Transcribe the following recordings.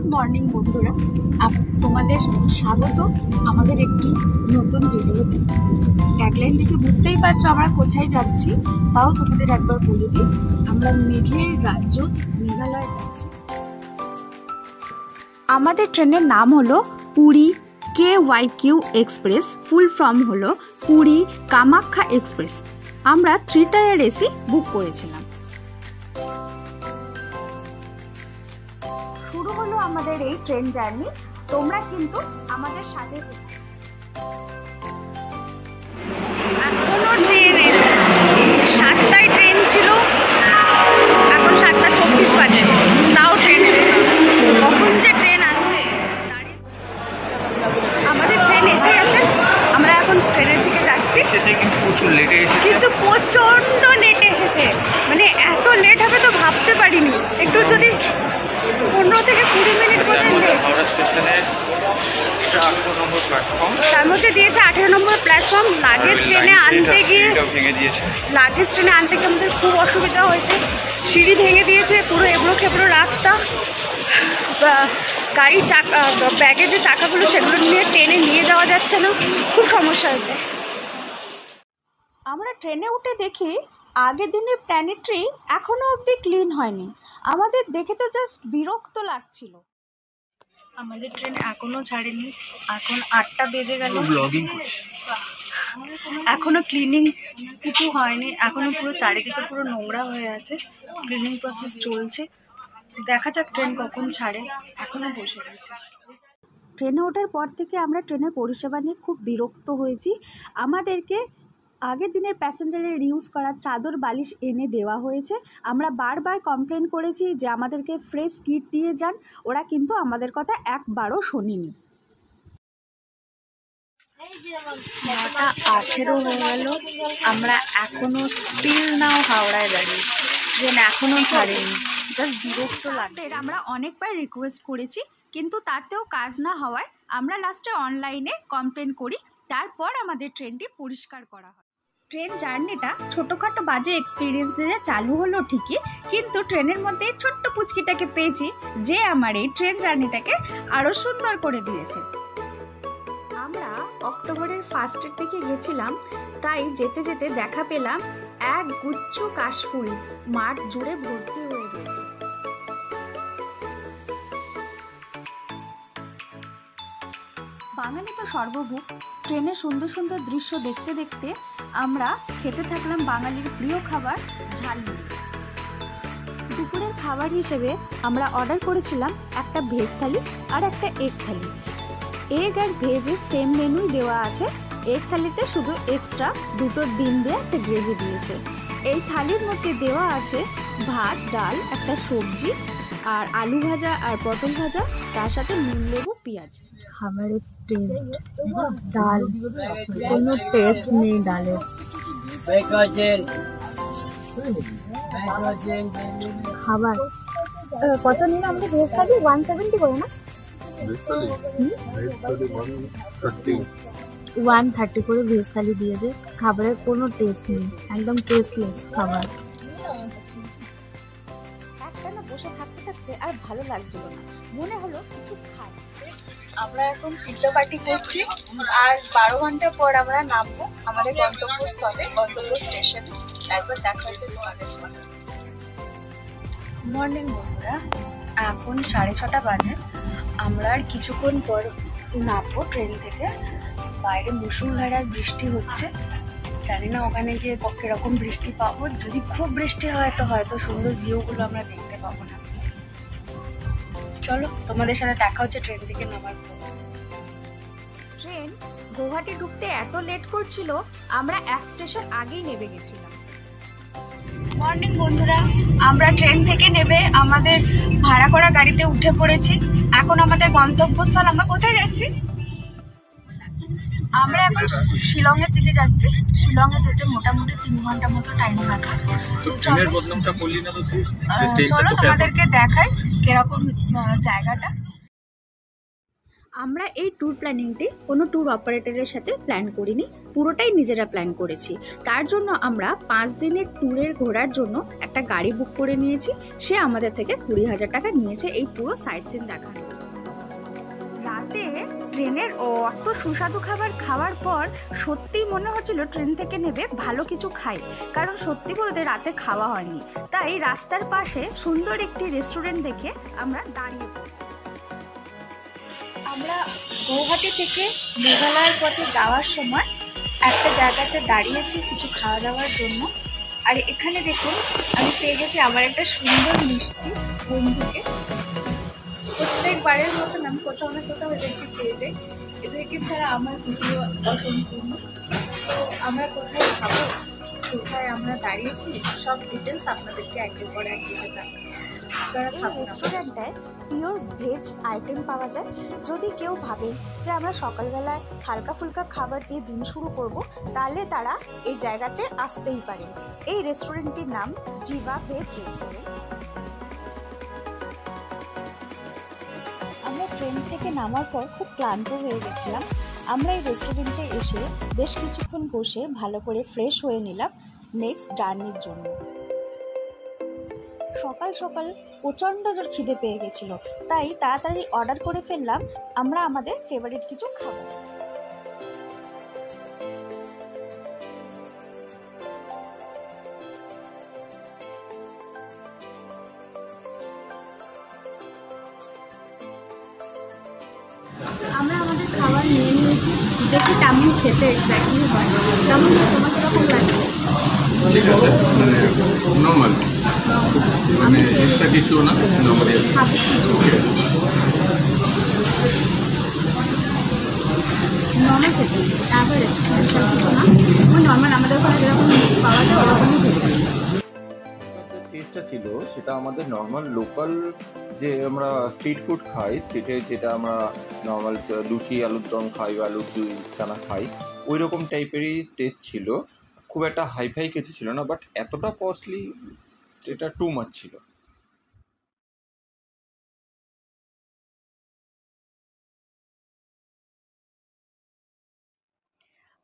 Good morning বন্ধুরা, তোমাদের স্বাগত আমাদের একটি নতুন ভিডিওতে। ট্যাগলাইন দেখে বুঝতেই পারছো আমরা কোথায় যাচ্ছি, তাও তোমাদের একবার বলে দিই। আমরা মেঘের রাজ্য মেঘালয় যাচ্ছি। আমাদের ট্রেনের নাম হলো Puri KYQ express, full form হলো পুরী কামাখ্যা এক্সপ্রেস। আমরা 3 টায়ার এসি বুক করেছিলাম। শুরু হলো আমাদের এই ট্রেন জার্নি। তোমরা কিন্তু আমাদের সাথে এখনো ট্রেনে 7টায় ট্রেন ছিল, এখন 7:24 বাজে, তাও ট্রেন কখন যে ট্রেন আসবে। আমাদের ট্রেন এসে গেছে, আমরা এখন ট্রেনের দিকে যাচ্ছি। কিন্তু প্রচন্ড লেট এসেছে, মানে এত লেট হবে তো ভাবতে পারিনি। একটু যদি 15 থেকে 20 মিনিট পর্যন্ত তার মধ্যে দিয়েছে 18 নম্বর প্ল্যাটফর্ম। লাগেজ ট্রেনে আনতে গিয়ে আমাদের খুব অসুবিধা হয়েছে। সিঁড়ি ভেঙে দিয়েছে, পুরো এবড়ো খেবড়ো রাস্তা। গাড়ি চাকা, ব্যাগের যে চাকাগুলো সেগুলো নিয়ে ট্রেনে নিয়ে যাওয়া যাচ্ছে না, খুব সমস্যা হয়েছে। আমরা ট্রেনে উঠে দেখি আগের দিনের প্ল্যানেটরি এখনও অবধি ক্লিন হয়নি। আমাদের দেখে তো জাস্ট বিরক্ত লাগছিল। আমাদের ট্রেন এখনও ছাড়েনি, এখন 8টা বেজে গেল, এখনো ক্লিনিং কিছু হয়নি। এখনো পুরো চারিদিকে পুরো নোংরা হয়ে আছে, ক্লিনিং প্রসেস চলছে। দেখা যাক ট্রেন কখন ছাড়ে, এখনো বসে রয়েছে। ট্রেনে ওঠার পর থেকে আমরা ট্রেনের পরিষেবা নিয়ে খুব বিরক্ত হয়েছি। আমাদেরকে আগের দিনের প্যাসেঞ্জারের ইউজ করা চাদর বালিশ এনে দেওয়া হয়েছে। আমরা বারবার কমপ্লেন করেছি যে আমাদেরকে ফ্রেশ কিট দিয়ে যান, ওরা কিন্তু আমাদের কথা একবারও শোনেনি। 9:18 হয়ে গেল, আমরা এখনো স্টিল নাও হাওড়ায় দাঁড়িয়ে, ট্রেন এখনো ছাড়েনি। জাস্ট বিরক্ত লাগছে। আমরা অনেকবার রিকোয়েস্ট করেছি, কিন্তু তাতেও কাজ না হওয়ায় আমরা লাস্টে অনলাইনে কমপ্লেন করি। তারপর আমাদের ট্রেনটি পরিষ্কার করা হয়। ট্রেন জার্নিটা ছোটোখাটো বাজে এক্সপিরিয়েন্স দিয়ে চালু হলো ঠিকই, কিন্তু ট্রেনের মধ্যে ছোট্ট পুচকিটাকে পেয়েছি যে আমার এই ট্রেন জার্নিটাকে আরও সুন্দর করে দিয়েছে। আমরা অক্টোবরের ফার্স্টের দিকে গেছিলাম, তাই যেতে যেতে দেখা পেলাম এক গুচ্ছ কাশফুল মাঠ জুড়ে ভর্তি হয়ে রয়েছে। বাঙালি তো সর্বভূক। ট্রেনে সুন্দর সুন্দর দৃশ্য দেখতে দেখতে আমরা খেতে থাকলাম বাঙালির প্রিয় খাবার ঝালমুড়ি। দুপুরের খাবার হিসেবে আমরা অর্ডার করেছিলাম একটা ভেজ থালি আর একটা এগ থালি। এগ আর ভেজের সেম মেনুই দেওয়া আছে, এগ থালিতে শুধু এক্সট্রা 2টো ডিম দিয়ে একটা গ্রেভি দিয়েছে। এই থালির মধ্যে দেওয়া আছে ভাত, ডাল, একটা সবজি আর আলু ভাজা আর পটল ভাজা, তার সাথে নুন, লেবু, পেঁয়াজ। খাবারের টেস্ট, ডাল কোনো টেস্ট নেই ডালের। খাবার কত নিল আমাদের ভেজ থালি? 170 করে না? 130 করে ভেজ থালি দিয়েছে। খাবারের কোনো টেস্ট নেই, একদম টেস্টলেস খাবার। একটানা বসে থাকতে থাকতে আর ভালো লাগছিল না, মনে হলো কিছু খাই। আমরা এখন পিৎজা পার্টি করছি, আর 12 ঘন্টা পর আমরা নামবো আমাদের গন্তব্যস্থলে, গন্তব্য স্টেশন। তারপর দেখা হচ্ছে তোমাদের সাথে। মর্নিং বন্ধুরা, এখন 6:30 বাজে। আমরা আর কিছুক্ষণ পর নামবো ট্রেন থেকে। বাইরে মুষলধারে বৃষ্টি হচ্ছে, জানি না ওখানে গিয়ে কিরকম বৃষ্টি পাবো। যদি খুব বৃষ্টি হয় তো হয়তো সুন্দর ভিউগুলো আমরা দেখতে পাবো না। চলো তোমাদের সাথে দেখা হচ্ছে ট্রেন থেকে নামার পর। ট্রেন গুয়াহাটি ঢুকতে এত লেট করছিল, আমরা 1 স্টেশন আগেই নেমে গেছিলাম। মর্নিং বন্ধুরা, আমরা ট্রেন থেকে নেমে আমাদের ভাড়া করা গাড়িতে উঠে পড়েছি। এখন আমাদের গন্তব্যস্থল, আমরা কোথায় যাচ্ছি? আমরা এখন শিলংয়ের দিকে যাচ্ছি। শিলংয়ে যেতে মোটামুটি 3 ঘন্টা মতো টাইম লাগে। চলো তোমাদেরকে দেখাই কিরকম জায়গাটা। আমরা এই ট্যুর প্ল্যানিংটি কোনো ট্যুর অপারেটরের সাথে প্ল্যান করিনি, পুরোটাই নিজেরা প্ল্যান করেছি। তার জন্য আমরা 5 দিনের ট্যুরের ঘোরার জন্য একটা গাড়ি বুক করে নিয়েছি। সে আমাদের থেকে 20,000 টাকা নিয়েছে এই পুরো সাইট সিন দেখানোর জন্য। রাতে ট্রেনের অত সুস্বাদু খাবার খাওয়ার পর সত্যিই মনে হচ্ছিল ট্রেন থেকে নেবে ভালো কিছু খাই, কারণ সত্যি বলতে রাতে খাওয়া হয়নি। তাই রাস্তার পাশে সুন্দর একটি রেস্টুরেন্ট দেখে আমরা দাঁড়িয়ে পড়ি। আমরা গৌহাটি থেকে মেঘালয়ের পথে যাওয়ার সময় একটা জায়গাতে দাঁড়িয়েছি কিছু খাওয়া দাওয়ার জন্য। আর এখানে দেখুন আমি পেয়ে গেছি আমার একটা সুন্দর মিষ্টি বন্ধুকে। প্রত্যেকবারের মতন আমি কোথাও না কোথাও এদেরকে পেয়ে যাই, এদেরকে ছাড়া আমার ভিডিও অসম্পূর্ণ। তো আমরা কোথায় খাবো, কোথায় আমরা দাঁড়িয়েছি, সব ডিটেলস আপনাদেরকে একের পর এক দিতে থাকবো। রেস্টুরেন্টটায় পিওর ভেজ আইটেম পাওয়া যায়। যদি কেউ ভাবে যে আমরা সকালবেলায় হালকা ফুলকা খাবার দিয়ে দিন শুরু করব, তাহলে তারা এই জায়গাতে আসতেই পারে। এই রেস্টুরেন্টটির নাম জিভা ভেজ রেস্টুরেন্ট। আমরা ট্রেন থেকে নামার পর খুব ক্লান্ত হয়ে গেছিলাম। আমরা এই রেস্টুরেন্টে এসে বেশ কিছুক্ষণ বসে ভালো করে ফ্রেশ হয়ে নিলাম নেক্সট জার্নির জন্য। সকাল সকাল প্রচণ্ড জোর খিদে পেয়ে গেছিলো, তাই তাড়াতাড়ি অর্ডার করে ফেললাম আমরা আমাদের ফেভারিট কিছু খাবার। আমরা আমাদের খাবার নিয়ে নিয়েছি, দেখি কেমন খেতে এক্স্যাক্টলি হয়। কেমন তোমার কীরকম লাগছে? ঠিক আছে, মানে নর্মাল, মানে এক্সট্রা কিছু না, নর্মালি ওকে নর্মাল খেতে, তারপরে স্পেশাল কিছু না, ওই নর্মাল আমাদের ওখানে যেরকম পাওয়া যায় ওরকমই খেতে। টেস্টটা ছিল সেটা আমাদের নর্মাল লোকাল যে আমরা স্ট্রিট ফুড খাই, স্ট্রিটে যেটা আমরা নর্মাল লুচি আলুর দম খাই বা লুচি চানা খাই, ওই রকম টাইপেরই টেস্ট ছিল। খুব একটা হাইফাই কিছু ছিল না, বাট এতটা কস্টলি এটা টু মাচ ছিল।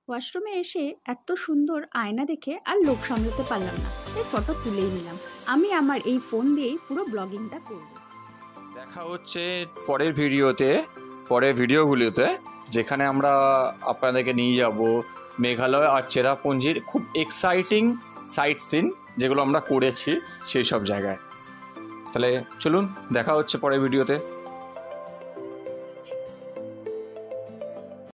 ওয়াশরুমে এসে এত সুন্দর আয়না দেখে আর লোভ সামলাতে পারলাম না, এই ফটো তুলেই নিলাম। আমি আমার এই ফোন দিয়েই পুরো ব্লগিংটা করব। দেখা হচ্ছে পরের ভিডিওগুলোতে, যেখানে আমরা আপনাদেরকে নিয়ে যাব মেঘালয় আর চেরাপুঞ্জির খুব এক্সাইটিং সাইট সিন যেগুলো আমরা করেছি সেই সব জায়গায়। তাহলে চলুন দেখা হচ্ছে পরের ভিডিওতে।